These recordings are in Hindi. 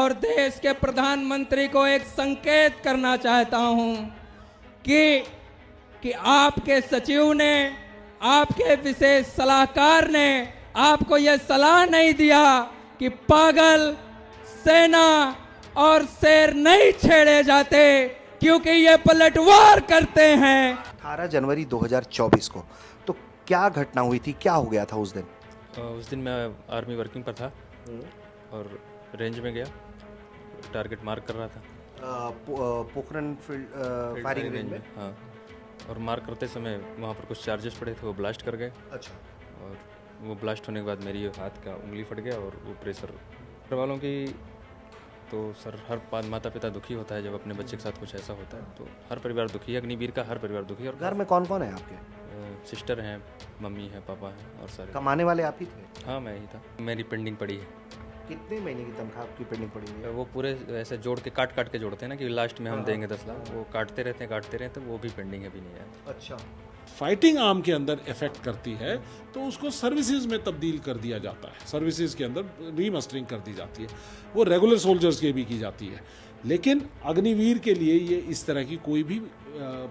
और देश के प्रधानमंत्री को एक संकेत करना चाहता हूं कि आपके सचिव ने, आपके विशेष सलाहकार ने आपको यह सलाह नहीं दिया कि पागल, सेना और शेर नहीं छेड़े जाते क्योंकि ये पलटवार करते हैं। 18 जनवरी 2024 को तो क्या घटना हुई थी, क्या हो गया था उस दिन? उस दिन मैं आर्मी वर्किंग पर था और रेंज में गया, टारगेट मार्क कर रहा था। पोखरण फील्ड फायरिंग रेंज में? हाँ, और मार्क करते समय वहाँ पर कुछ चार्जेस पड़े थे, वो ब्लास्ट कर गए। अच्छा। और वो ब्लास्ट होने के बाद मेरी हाथ का उंगली फट गया और वो प्रेशर। घर वालों की तो सर हर माता पिता दुखी होता है जब अपने बच्चे के साथ कुछ ऐसा होता है, तो हर परिवार दुखी है, अग्निवीर का हर परिवार दुखी है। और घर में कौन कौन है आपके? सिस्टर हैं, मम्मी है, पापा हैं और सारे। कमाने वाले आप ही थे? हाँ, मैं ही था। मेरी पेंडिंग पड़ी है। कितने महीने की तनख्वाह आपकी पेंडिंग पड़ी हुई है? वो पूरे ऐसे जोड़ के काट के जोड़ते हैं ना कि लास्ट में हम देंगे 10 लाख, वो काटते रहते हैं, तो वो भी पेंडिंग है, भी नहीं है। अच्छा। फाइटिंग आर्म के अंदर इफेक्ट करती है तो उसको सर्विसेज में तब्दील कर दिया जाता है, सर्विसेज के अंदर रीमस्टरिंग कर दी जाती है, वो रेगुलर सोल्जर्स के भी की जाती है। लेकिन अग्निवीर के लिए ये इस तरह की कोई भी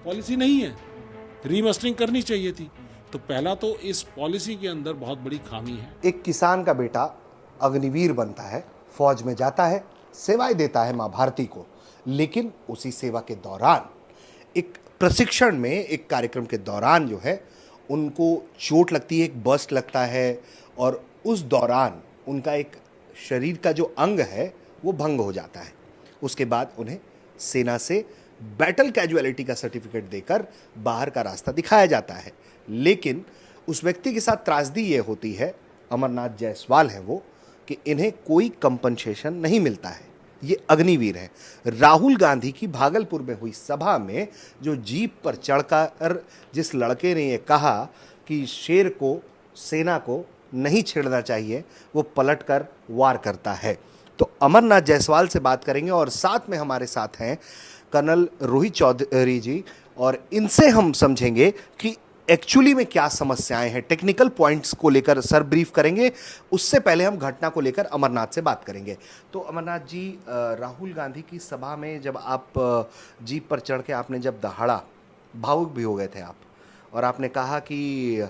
पॉलिसी नहीं है, रीमस्टरिंग करनी चाहिए थी। तो पहला तो इस पॉलिसी के अंदर बहुत बड़ी खामी है। एक किसान का बेटा अग्निवीर बनता है, फौज में जाता है, सेवाएं देता है माँ भारती को, लेकिन उसी सेवा के दौरान एक प्रशिक्षण में, एक कार्यक्रम के दौरान जो है उनको चोट लगती है, एक बस्ट लगता है और उस दौरान उनका एक शरीर का जो अंग है वो भंग हो जाता है। उसके बाद उन्हें सेना से बैटल कैजुअलिटी का सर्टिफिकेट देकर बाहर का रास्ता दिखाया जाता है। लेकिन उस व्यक्ति के साथ त्रासदी ये होती है, अमरनाथ जायसवाल है वो, कि इन्हें कोई कंपनसेशन नहीं मिलता है। ये अग्निवीर है। राहुल गांधी की भागलपुर में हुई सभा में जो जीप पर चढ़कर जिस लड़के ने ये कहा कि शेर को, सेना को नहीं छेड़ना चाहिए, वो पलटकर वार करता है। तो अमरनाथ जायसवाल से बात करेंगे और साथ में हमारे साथ हैं कर्नल रोहित चौधरी जी, और इनसे हम समझेंगे कि एक्चुअली में क्या समस्याएं हैं। टेक्निकल पॉइंट्स को लेकर सर ब्रीफ करेंगे, उससे पहले हम घटना को लेकर अमरनाथ से बात करेंगे। तो अमरनाथ जी, राहुल गांधी की सभा में जब आप जीप पर चढ़ के आपने जब दहाड़ा, भावुक भी हो गए थे आप, और आपने कहा कि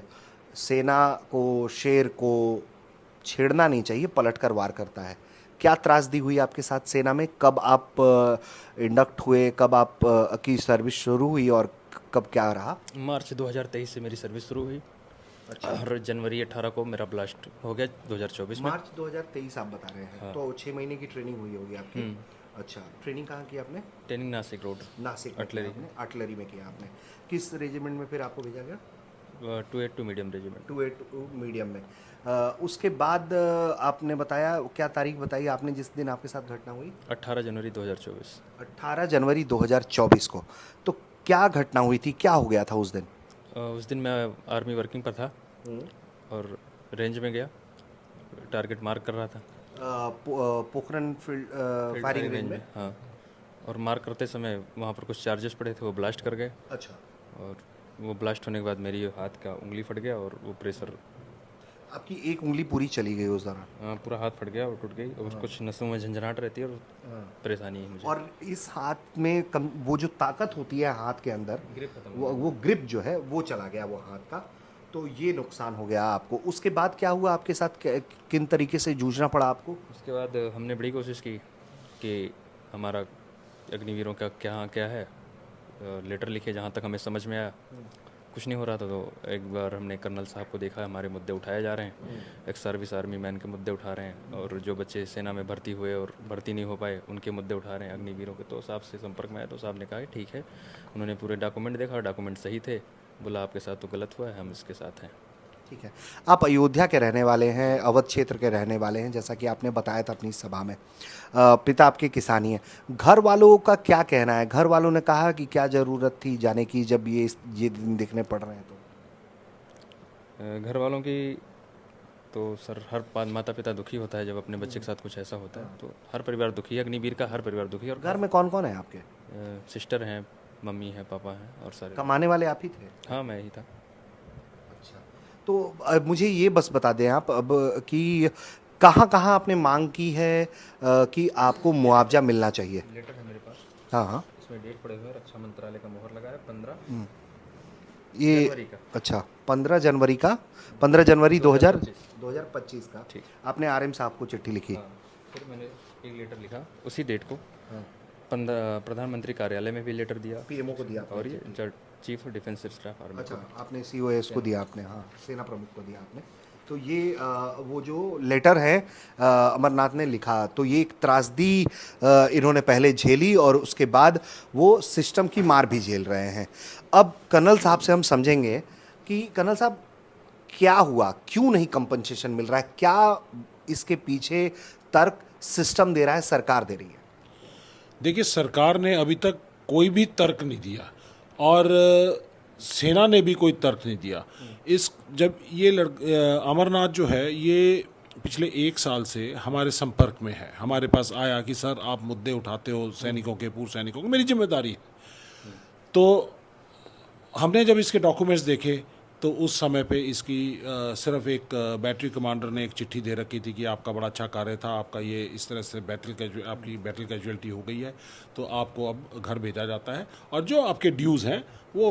सेना को, शेर को छेड़ना नहीं चाहिए, पलटकर वार करता है। क्या त्रासदी हुई आपके साथ सेना में? कब आप इंडक्ट हुए, कब आप की सर्विस शुरू हुई और कब क्या रहा? मार्च 2023 से मेरी सर्विस शुरू हुई। अच्छा। और जनवरी 18 को मेरा ब्लास्ट हो गया 2024 में। मार्च 2023 आप बता रहे हैं। हाँ। तो 6 महीने की ट्रेनिंग हुई होगी आपकी। अच्छा, ट्रेनिंग कहाँ की आपने? Training Nashik road, Nashik artillery में किया आपने। किस रेजिमेंट में फिर आपको भेजा गया? 282 मीडियम रेजिमेंट। 282 मीडियम में। उसके बाद आपने बताया, क्या तारीख बताई आपने जिस दिन आपके साथ घटना हुई? 18 जनवरी 2024। 18 जनवरी 2024 को तो क्या घटना हुई थी, क्या हो गया था उस दिन? उस दिन मैं आर्मी वर्किंग पर था और रेंज में गया, टारगेट मार्क कर रहा था। पोखरण फील्ड फायरिंग रेंज में? हाँ, और मार्क करते समय वहाँ पर कुछ चार्जेस पड़े थे, वो ब्लास्ट कर गए। अच्छा। और वो ब्लास्ट होने के बाद मेरी हाथ का उंगली फट गया और वो प्रेशर। आपकी एक उंगली पूरी चली गई उस दौरान? पूरा हाथ फट गया और टूट गई और कुछ नसों में झंझनाहट रहती है और परेशानी है मुझे। और इस हाथ में वो जो ताकत होती है हाथ के अंदर, वो ग्रिप जो है वो चला गया वो हाथ का, तो ये नुकसान हो गया आपको। उसके बाद क्या हुआ आपके साथ, किन तरीके से जूझना पड़ा आपको? उसके बाद हमने बड़ी कोशिश की कि हमारा अग्निवीरों का क्या है, लेटर लिखे, जहाँ तक हमें समझ में आया कुछ नहीं हो रहा था। तो एक बार हमने कर्नल साहब को देखा, हमारे मुद्दे उठाए जा रहे हैं, एक सर्विस आर्मी मैन के मुद्दे उठा रहे हैं, और जो बच्चे सेना में भर्ती हुए और भर्ती नहीं हो पाए उनके मुद्दे उठा रहे हैं अग्निवीरों के। तो साहब से संपर्क में आए तो साहब ने कहा ठीक है। उन्होंने पूरे डॉक्यूमेंट देखा, डॉक्यूमेंट सही थे, बोला आपके साथ तो गलत हुआ है, हम इसके साथ हैं। ठीक है। आप अयोध्या के रहने वाले हैं, अवध क्षेत्र के रहने वाले हैं, जैसा कि आपने बताया था अपनी सभा में। पिता आपके किसानी हैं। घर वालों का क्या कहना है? घर वालों ने कहा कि क्या ज़रूरत थी जाने की जब ये दिन देखने पड़ रहे हैं? तो घर वालों की तो सर हर माता पिता दुखी होता है जब अपने बच्चे के साथ कुछ ऐसा होता है, तो हर परिवार दुखी है, अग्निवीर का हर परिवार दुखी है। और घर में कौन कौन है आपके? सिस्टर हैं, मम्मी है, पापा हैं और सारे। कमाने वाले आप ही थे? हाँ, मैं ही था। अच्छा, तो मुझे ये बस बता दें आप अब कि कहाँ कहाँ आपने मांग की है कि आपको मुआवजा मिलना चाहिए? लेटर है मेरे पास, हाँ हाँ, इसमें डेट पड़े हुए हैं, रक्षा मंत्रालय का मोहर लगा है 15 ये जनवरी का। अच्छा 15 जनवरी का, 15 जनवरी 2025 2025 का ठीक। आपने आरएम साहब को चिट्ठी लिखी। हाँ, फिर मैंने एक लेटर लिखा उसी डेट को, हाँ। प्रधानमंत्री कार्यालय में भी लेटर दिया, पीएमओ को दिया आपने और ये chief of defence staff army अच्छा, को। आपने सीओएस को दिया आपने, हाँ सेना प्रमुख को दिया आपने। तो ये वो जो लेटर है अमरनाथ ने लिखा, तो ये एक त्रासदी इन्होंने पहले झेली और उसके बाद वो सिस्टम की मार भी झेल रहे हैं। अब कर्नल साहब से हम समझेंगे कि कर्नल साहब क्या हुआ, क्यों नहीं कंपनसेशन मिल रहा है, क्या इसके पीछे तर्क सिस्टम दे रहा है, सरकार दे रही है? देखिए, सरकार ने अभी तक कोई भी तर्क नहीं दिया और सेना ने भी कोई तर्क नहीं दिया। इस जब ये अमरनाथ जो है ये पिछले 1 साल से हमारे संपर्क में है, हमारे पास आया कि सर आप मुद्दे उठाते हो सैनिकों के, पूर्व सैनिकों को, मेरी जिम्मेदारी है। तो हमने जब इसके डॉक्यूमेंट्स देखे तो उस समय पे इसकी सिर्फ एक बैटरी कमांडर ने एक चिट्ठी दे रखी थी कि आपका बड़ा अच्छा कार्य था, आपका ये इस तरह से आपकी बैटल कैजुअलिटी हो गई है, तो आपको अब घर भेजा जाता है और जो आपके ड्यूज़ हैं वो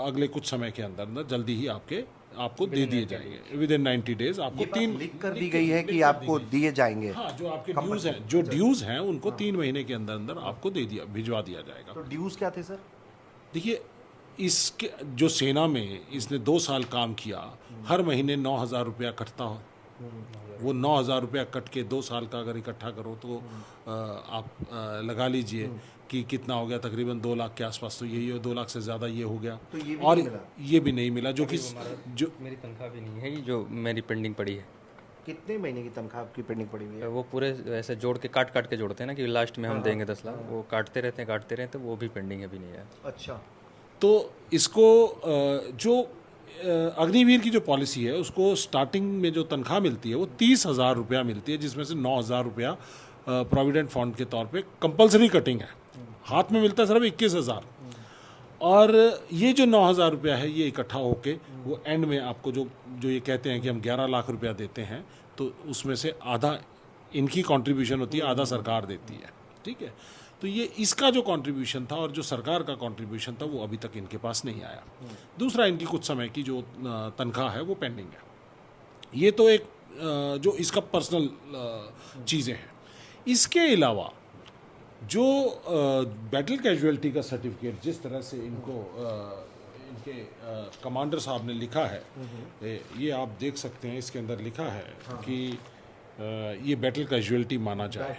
अगले कुछ समय के अंदर अंदर जल्दी ही आपको दे दिए जाएंगे। विद इन 90 डेज आपको लिख कर दी गई है कि आपको दिए जाएंगे। हाँ, जो आपके ड्यूज़ हैं उनको 3 महीने के अंदर अंदर आपको भिजवा दिया जाएगा। तो ड्यूज क्या थे सर? देखिए, इसके जो सेना में इसने 2 साल काम किया, हर महीने 9,000 रुपया कटता हो, वो 9,000 रुपया कट के 2 साल का अगर इकट्ठा करो तो आप लगा लीजिए कि कितना हो गया, तकरीबन 2 लाख के आसपास। तो यही 2 लाख से ज़्यादा ये हो गया। तो ये भी और नहीं मिला? ये भी नहीं मिला, जो मेरी तनख्वाह भी नहीं है, ये जो मेरी पेंडिंग पड़ी है। कितने महीने की तनख्वाह आपकी पेंडिंग पड़ी हुई है? वो पूरे ऐसे जोड़ के काट के जोड़ते हैं ना कि लास्ट में हम देंगे 10 लाख, वो काटते रहते हैं, तो वो भी पेंडिंग है, भी नहीं है। अच्छा, तो इसको जो अग्निवीर की जो पॉलिसी है उसको स्टार्टिंग में जो तनख्वाह मिलती है वो 30,000 रुपया मिलती है, जिसमें से 9,000 रुपया प्रोविडेंट फंड के तौर पे कंपलसरी कटिंग है। हाथ में मिलता है सिर्फ 21,000। और ये जो 9,000 रुपया है ये इकट्ठा होके वो एंड में आपको जो ये कहते हैं कि हम 11 लाख रुपया देते हैं, तो उसमें से आधा इनकी कंट्रीब्यूशन होती है, आधा सरकार देती है। ठीक है, तो ये इसका जो कंट्रीब्यूशन था और जो सरकार का कंट्रीब्यूशन था वो अभी तक इनके पास नहीं आया। दूसरा, इनकी कुछ समय की जो तनख्वाह है वो पेंडिंग है। ये तो एक जो इसका पर्सनल चीज़ें हैं। इसके अलावा जो बैटल कैजुअलिटी का सर्टिफिकेट जिस तरह से इनको इनके कमांडर साहब ने लिखा है, ये आप देख सकते हैं, इसके अंदर लिखा है कि ये बैटल कैजुअलिटी माना जाए।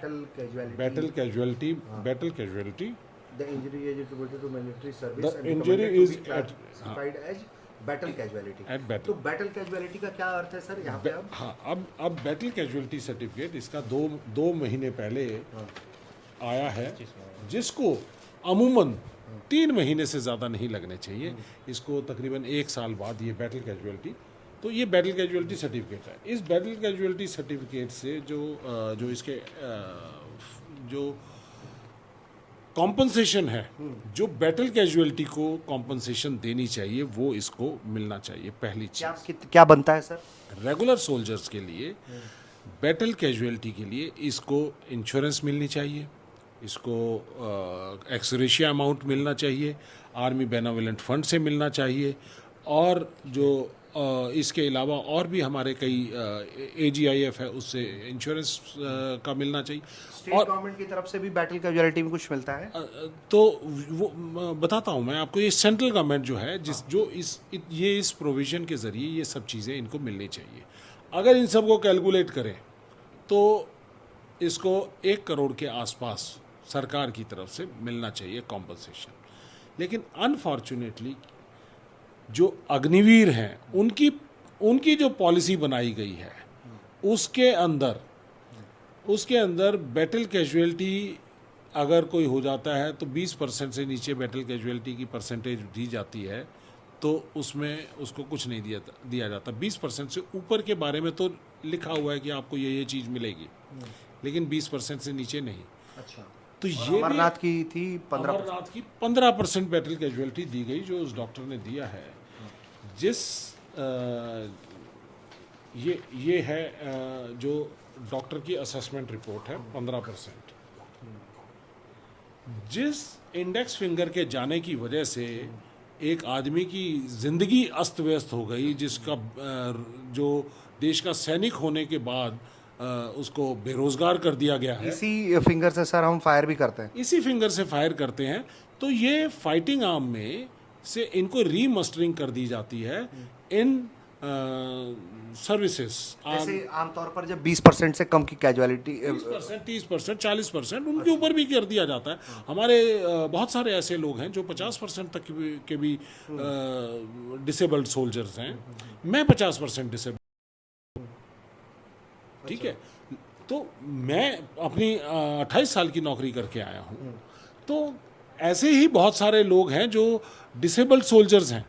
Battle casualty The injury is attributed to military service The and injury recommended to is be classified as battle casualty. at battle. तो बैटल कैजुअलिटी का क्या अर्थ है सर यहाँ पे? अब हाँ, अब बैटल कैजुअलिटी सर्टिफिकेट इसका 2 महीने पहले आया है, जिसको अमूमन 3 महीने से ज़्यादा नहीं लगने चाहिए। इसको तकरीबन 1 साल बाद ये बैटल कैजुअलिटी, तो ये बैटल कैजुअलिटी सर्टिफिकेट है। इस बैटल कैजुअलिटी सर्टिफिकेट से जो इसके जो कॉम्पनसेशन है, जो बैटल कैजुअलिटी को कॉम्पनसेशन देनी चाहिए वो इसको मिलना चाहिए। पहली चीज़ क्या बनता है सर? रेगुलर सोल्जर्स के लिए, बैटल कैजुअलिटी के लिए इसको इंश्योरेंस मिलनी चाहिए, इसको एक्सरेशिया अमाउंट मिलना चाहिए, आर्मी बेनेवोलेंट फंड से मिलना चाहिए, और जो इसके अलावा और भी हमारे कई AGIF है उससे इंश्योरेंस का मिलना चाहिए। स्टेट गवर्नमेंट की तरफ से भी बैटल कैजुअलिटी में कुछ मिलता है? तो वो बताता हूँ मैं आपको। ये सेंट्रल गवर्नमेंट जो है इस प्रोविज़न के ज़रिए ये सब चीज़ें इनको मिलनी चाहिए। अगर इन सब को कैलकुलेट करें तो इसको 1 करोड़ के आसपास सरकार की तरफ से मिलना चाहिए कॉम्पनसेशन। लेकिन अनफॉर्चुनेटली जो अग्निवीर हैं उनकी जो पॉलिसी बनाई गई है उसके अंदर बैटल कैजुअलिटी अगर कोई हो जाता है तो 20% से नीचे बैटल कैजुअलिटी की परसेंटेज दी जाती है, तो उसमें उसको कुछ नहीं दिया जाता। 20% से ऊपर के बारे में तो लिखा हुआ है कि आपको ये चीज़ मिलेगी, लेकिन 20% से नीचे नहीं। अच्छा, तो ये अमरनाथ की थी 15% बैटल कैजुअलिटी दी गई जो उस डॉक्टर ने दिया है। जिस ये है जो डॉक्टर की असेसमेंट रिपोर्ट है 15%। जिस इंडेक्स फिंगर के जाने की वजह से एक आदमी की जिंदगी अस्त व्यस्त हो गई, जिसका जो देश का सैनिक होने के बाद उसको बेरोजगार कर दिया गया है, इसी फिंगर से सर हम फायर भी करते हैं। इसी फिंगर से फायर करते हैं। तो ये फाइटिंग आर्म में से इनको रीमस्टरिंग कर दी जाती है इन सर्विसेज। जैसे आमतौर पर जब 20% से कम की कैजुअलिटी 20%, 30%, 40% उनके ऊपर भी कर दिया जाता है। हमारे बहुत सारे ऐसे लोग हैं जो 50% तक के भी डिसेबल्ड सोल्जर्स हैं। मैं 50% डिसेबल्ड, ठीक है। तो मैं अपनी 28 साल की नौकरी करके आया हूँ। तो ऐसे ही बहुत सारे लोग हैं जो डिसेबल्ड सोल्जर्स हैं।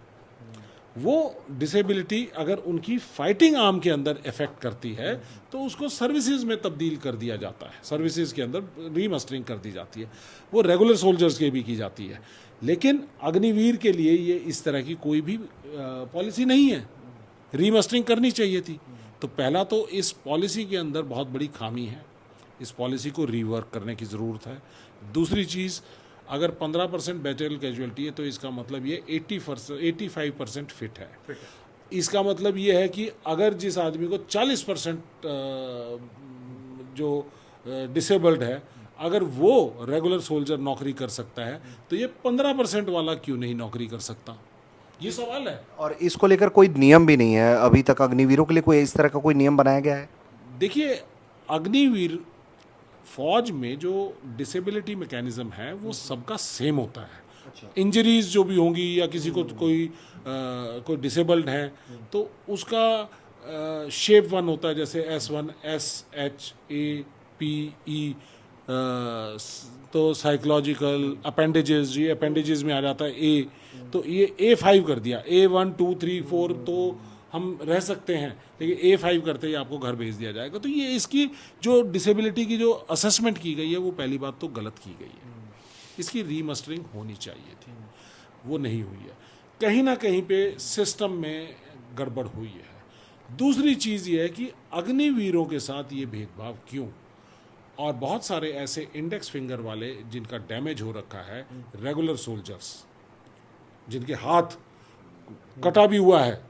वो डिसेबिलिटी अगर उनकी फाइटिंग आर्म के अंदर इफेक्ट करती है तो उसको सर्विसेज में तब्दील कर दिया जाता है, सर्विसेज के अंदर रीमस्टरिंग कर दी जाती है। वो रेगुलर सोल्जर्स के भी की जाती है। लेकिन अग्निवीर के लिए ये इस तरह की कोई भी पॉलिसी नहीं है। रीमस्टरिंग करनी चाहिए थी। तो पहला तो इस पॉलिसी के अंदर बहुत बड़ी खामी है, इस पॉलिसी को रीवर्क करने की ज़रूरत है। दूसरी चीज़, अगर 15% बैटल कैजुअलिटी है तो इसका मतलब ये 85% फिट है। इसका मतलब ये है कि अगर जिस आदमी को 40% जो डिसेबल्ड है, अगर वो रेगुलर सोल्जर नौकरी कर सकता है तो ये 15% वाला क्यों नहीं नौकरी कर सकता? ये सवाल है। और इसको लेकर कोई नियम भी नहीं है अभी तक। अग्निवीरों के लिए कोई इस तरह का कोई नियम बनाया गया है? देखिए, अग्निवीर फौज में जो डिसेबिलिटी मैकेनिज्म है वो सबका सेम होता है। इंजरीज जो भी होंगी या किसी को कोई डिसेबल्ड है तो उसका शेप 1 होता है, जैसे S1, SH, A, P, E। तो साइकोलॉजिकल अपेंडेजेस, ये अपेंडेजेस में आ जाता है A। तो ये A5 कर दिया। A1, 2, 3, 4 तो हम रह सकते हैं, लेकिन A5 करते ही आपको घर भेज दिया जाएगा। तो ये इसकी जो डिसेबिलिटी की जो असेसमेंट की गई है वो पहली बात तो गलत की गई है। इसकी रीमस्टरिंग होनी चाहिए थी, वो नहीं हुई है। कहीं ना कहीं पे सिस्टम में गड़बड़ हुई है। दूसरी चीज़ ये है कि अग्निवीरों के साथ ये भेदभाव क्यों? और बहुत सारे ऐसे इंडेक्स फिंगर वाले जिनका डैमेज हो रखा है, रेगुलर सोल्जर्स जिनके हाथ कटा भी हुआ है,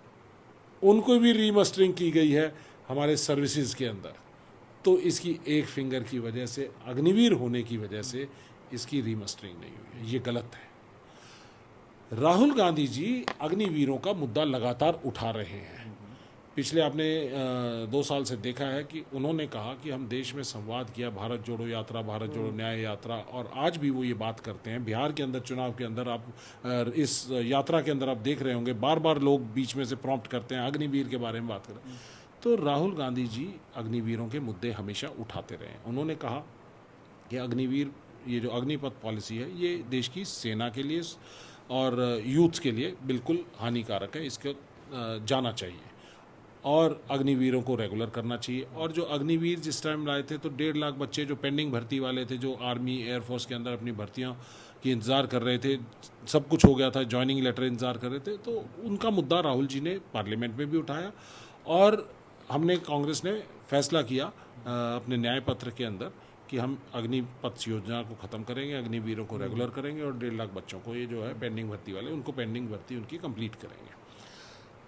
उनको भी रीमस्टरिंग की गई है हमारे सर्विसेज के अंदर। तो इसकी एक फिंगर की वजह से, अग्निवीर होने की वजह से इसकी रीमस्टरिंग नहीं हुई है। ये गलत है। राहुल गांधी जी अग्निवीरों का मुद्दा लगातार उठा रहे हैं। पिछले आपने 2 साल से देखा है कि उन्होंने कहा कि हम देश में संवाद किया, भारत जोड़ो यात्रा, भारत जोड़ो न्याय यात्रा, और आज भी वो ये बात करते हैं। बिहार के अंदर चुनाव के अंदर आप इस यात्रा के अंदर आप देख रहे होंगे, बार बार लोग बीच में से प्रॉम्प्ट करते हैं, अग्निवीर के बारे में बात करें। तो राहुल गांधी जी अग्निवीरों के मुद्दे हमेशा उठाते रहे हैं। उन्होंने कहा कि अग्निवीर, ये जो अग्निपथ पॉलिसी है, ये देश की सेना के लिए और यूथ के लिए बिल्कुल हानिकारक है, इसको जाना चाहिए और अग्निवीरों को रेगुलर करना चाहिए। और जो अग्निवीर जिस टाइम लाए थे तो 1.5 लाख बच्चे जो पेंडिंग भर्ती वाले थे, जो आर्मी एयरफोर्स के अंदर अपनी भर्तियां की इंतज़ार कर रहे थे, सब कुछ हो गया था, जॉइनिंग लेटर इंतज़ार कर रहे थे, तो उनका मुद्दा राहुल जी ने पार्लियामेंट में भी उठाया और हमने, कांग्रेस ने फैसला किया अपने न्याय पत्र के अंदर कि हम अग्निपथ योजना को ख़त्म करेंगे, अग्निवीरों को रेगुलर करेंगे और 1.5 लाख बच्चों को, ये जो है पेंडिंग भर्ती वाले, उनको पेंडिंग भर्ती उनकी कंप्लीट करेंगे।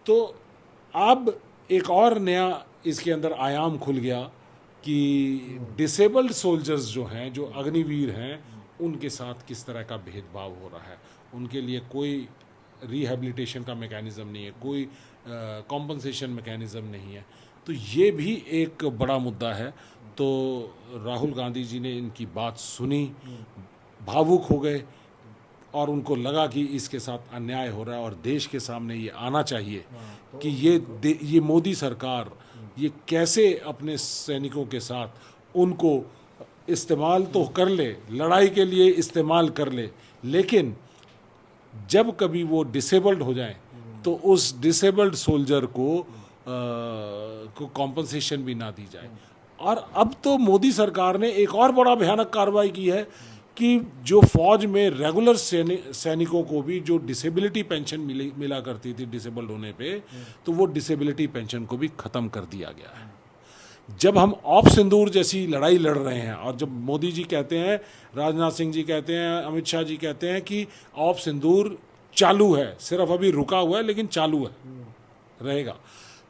तो अब एक और नया इसके अंदर आयाम खुल गया कि डिसेबल्ड सोल्जर्स जो हैं, जो अग्निवीर हैं, उनके साथ किस तरह का भेदभाव हो रहा है। उनके लिए कोई रिहेबिलिटेशन का मैकेनिज़्म नहीं है, कोई कॉम्पनसेशन मैकेनिज़्म नहीं है। तो ये भी एक बड़ा मुद्दा है। तो राहुल गांधी जी ने इनकी बात सुनी, भावुक हो गए और उनको लगा कि इसके साथ अन्याय हो रहा है और देश के सामने ये आना चाहिए कि ये मोदी सरकार ये कैसे अपने सैनिकों के साथ उनको इस्तेमाल तो कर ले, लड़ाई के लिए इस्तेमाल कर ले, लेकिन जब कभी वो डिसेबल्ड हो जाए तो उस डिसेबल्ड सोल्जर को कॉम्पनसेशन भी ना दी जाए। और अब तो मोदी सरकार ने एक और बड़ा भयानक कार्रवाई की है कि जो फौज में रेगुलर सैनिकों को भी जो डिसेबिलिटी पेंशन मिला करती थी डिसेबल्ड होने पे, तो वो डिसेबिलिटी पेंशन को भी ख़त्म कर दिया गया है। जब हम ऑफ सिंदूर जैसी लड़ाई लड़ रहे हैं, और जब मोदी जी कहते हैं, राजनाथ सिंह जी कहते हैं, अमित शाह जी कहते हैं कि ऑफ सिंदूर चालू है, सिर्फ अभी रुका हुआ है लेकिन चालू है, रहेगा,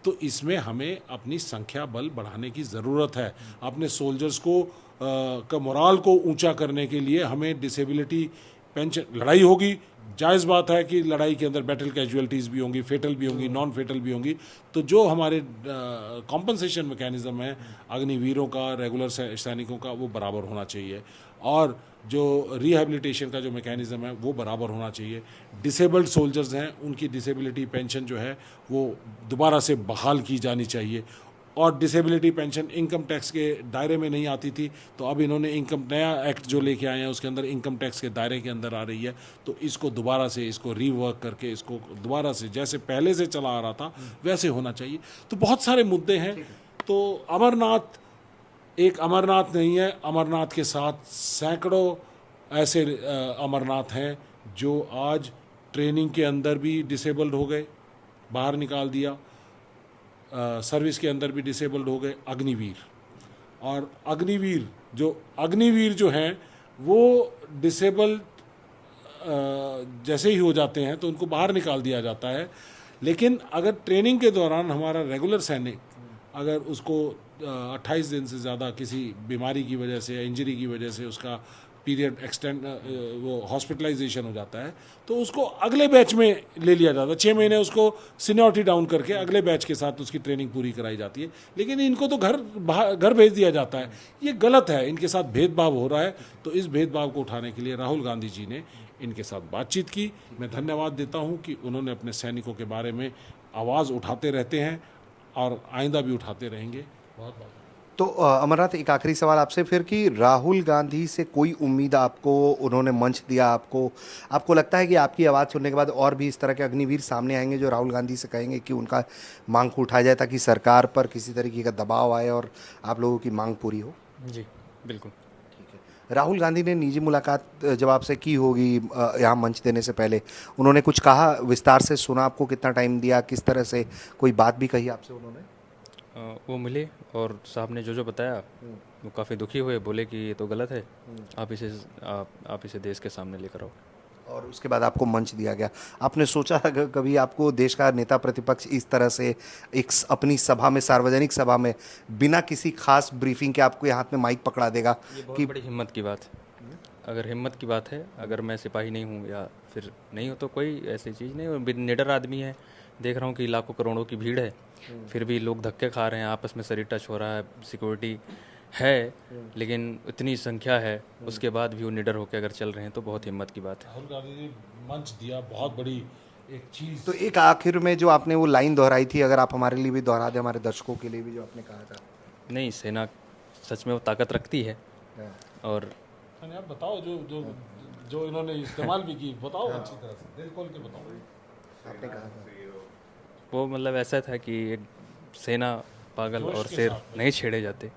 तो इसमें हमें अपनी संख्या बल बढ़ाने की ज़रूरत है। अपने सोल्जर्स को का मोराल को ऊंचा करने के लिए हमें डिसेबिलिटी पेंशन, लड़ाई होगी, जायज़ बात है कि लड़ाई के अंदर बैटल कैजुअलिटीज़ भी होंगी, फेटल भी होंगी, नॉन फेटल भी होंगी, तो जो हमारे कॉम्पनसेशन मैकेनिज़्म है अग्निवीरों का, रेगुलर सैनिकों का, वो बराबर होना चाहिए, और जो रिहेबिलिटेशन का जो मैकेनिज़्म है वो बराबर होना चाहिए। डिसेबल्ड सोल्जर्स हैं, उनकी डिसेबिलिटी पेंशन जो है वो दोबारा से बहाल की जानी चाहिए, और डिसेबिलिटी पेंशन इनकम टैक्स के दायरे में नहीं आती थी, तो अब इन्होंने इनकम, नया एक्ट जो लेके आए हैं उसके अंदर इनकम टैक्स के दायरे के अंदर आ रही है, तो इसको दोबारा से, इसको रीवर्क करके, इसको दोबारा से जैसे पहले से चला आ रहा था वैसे होना चाहिए। तो बहुत सारे मुद्दे हैं। तो अमरनाथ एक अमरनाथ नहीं है, अमरनाथ के साथ सैकड़ों ऐसे अमरनाथ हैं जो आज ट्रेनिंग के अंदर भी डिसेबल्ड हो गए, बाहर निकाल दिया, सर्विस के अंदर भी डिसेबल्ड हो गए, अग्निवीर। और अग्निवीर जो हैं वो डिसेबल्ड जैसे ही हो जाते हैं तो उनको बाहर निकाल दिया जाता है, लेकिन अगर ट्रेनिंग के दौरान हमारा रेगुलर सैनिक अगर उसको 28 दिन से ज़्यादा किसी बीमारी की वजह से या इंजरी की वजह से उसका पीरियड एक्सटेंड, वो हॉस्पिटलाइजेशन हो जाता है, तो उसको अगले बैच में ले लिया जाता है। 6 महीने उसको सीनियरिटी डाउन करके अगले बैच के साथ उसकी ट्रेनिंग पूरी कराई जाती है, लेकिन इनको तो घर भेज दिया जाता है। ये गलत है, इनके साथ भेदभाव हो रहा है। तो इस भेदभाव को उठाने के लिए राहुल गांधी जी ने इनके साथ बातचीत की। मैं धन्यवाद देता हूँ कि उन्होंने अपने सैनिकों के बारे में आवाज़ उठाते रहते हैं और आइंदा भी उठाते रहेंगे। बहुत बहुत। तो अमरनाथ, एक आखिरी सवाल आपसे फिर कि राहुल गांधी से कोई उम्मीद आपको, उन्होंने मंच दिया आपको लगता है कि आपकी आवाज़ सुनने के बाद और भी इस तरह के अग्निवीर सामने आएंगे जो राहुल गांधी से कहेंगे कि उनका मांग को उठाया जाए ताकि सरकार पर किसी तरीके का दबाव आए और आप लोगों की मांग पूरी हो? जी बिल्कुल। राहुल गांधी ने निजी मुलाकात जब आपसे की होगी यहाँ मंच देने से पहले, उन्होंने कुछ कहा, विस्तार से सुना, आपको कितना टाइम दिया, किस तरह से कोई बात भी कही आपसे उन्होंने? वो मिले और साहब ने जो बताया वो काफ़ी दुखी हुए, बोले कि ये तो गलत है, आप इसे देश के सामने लेकर आओ। और उसके बाद आपको मंच दिया गया। आपने सोचा कभी आपको देश का नेता प्रतिपक्ष इस तरह से एक अपनी सभा में, सार्वजनिक सभा में, बिना किसी खास ब्रीफिंग के आपको हाथ में माइक पकड़ा देगा? ये बहुत बड़ी हिम्मत की बात है। अगर हिम्मत की बात है, अगर मैं सिपाही नहीं हूँ या फिर नहीं हो तो कोई ऐसी चीज़ नहीं, और निडर आदमी है। देख रहा हूँ कि लाखों करोड़ों की भीड़ है, फिर भी लोग धक्के खा रहे हैं, आपस में शरीर टच हो रहा है, सिक्योरिटी है लेकिन इतनी संख्या है, उसके बाद भी वो निडर होकर अगर चल रहे हैं तो बहुत हिम्मत की बात है। राहुल गांधी ने मंच दिया, बहुत बड़ी एक चीज़। तो एक आखिर में जो आपने वो लाइन दोहराई थी, अगर आप हमारे लिए भी दोहरा दें, हमारे दर्शकों के लिए भी, जो आपने कहा था। नहीं, सेना सच में वो ताकत रखती है। और आप बताओ जो इन्होंने इस्तेमाल भी की, बताओ अच्छी तरह से, दिल खोल के बताओ। आपने कहा था वो मतलब ऐसा था कि एक सेना पागल और शेर नहीं छेड़े जाते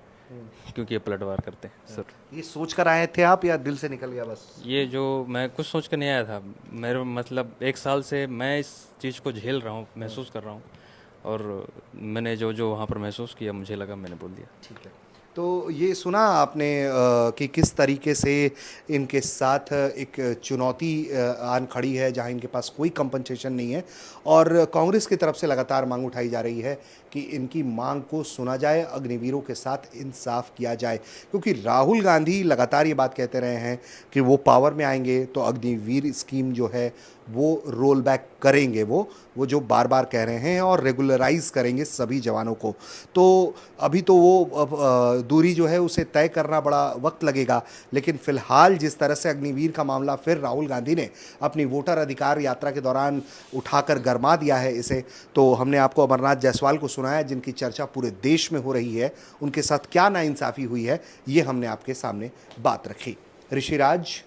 क्योंकि ये पलटवार करते हैं। सर, ये सोच कर आए थे आप या दिल से निकल गया बस? ये जो मैं कुछ सोच कर नहीं आया था, मेरे मतलब 1 साल से मैं इस चीज़ को झेल रहा हूँ, महसूस कर रहा हूँ, और मैंने जो वहाँ पर महसूस किया, मुझे लगा, मैंने बोल दिया। ठीक है। तो ये सुना आपने कि किस तरीके से इनके साथ एक चुनौती आन खड़ी है जहां इनके पास कोई कंपनसेशन नहीं है, और कांग्रेस की तरफ से लगातार मांग उठाई जा रही है कि इनकी मांग को सुना जाए, अग्निवीरों के साथ इंसाफ किया जाए। क्योंकि राहुल गांधी लगातार ये बात कहते रहे हैं कि वो पावर में आएंगे तो अग्निवीर स्कीम जो है वो रोल बैक करेंगे, वो जो बार बार कह रहे हैं, और रेगुलराइज करेंगे सभी जवानों को। तो अभी तो वो दूरी जो है उसे तय करना बड़ा वक्त लगेगा, लेकिन फिलहाल जिस तरह से अग्निवीर का मामला फिर राहुल गांधी ने अपनी वोटर अधिकार यात्रा के दौरान उठाकर गरमा दिया है इसे, तो हमने आपको अमरनाथ जायसवाल को सुनाया जिनकी चर्चा पूरे देश में हो रही है, उनके साथ क्या नाइंसाफ़ी हुई है ये हमने आपके सामने बात रखी। ऋषिराज,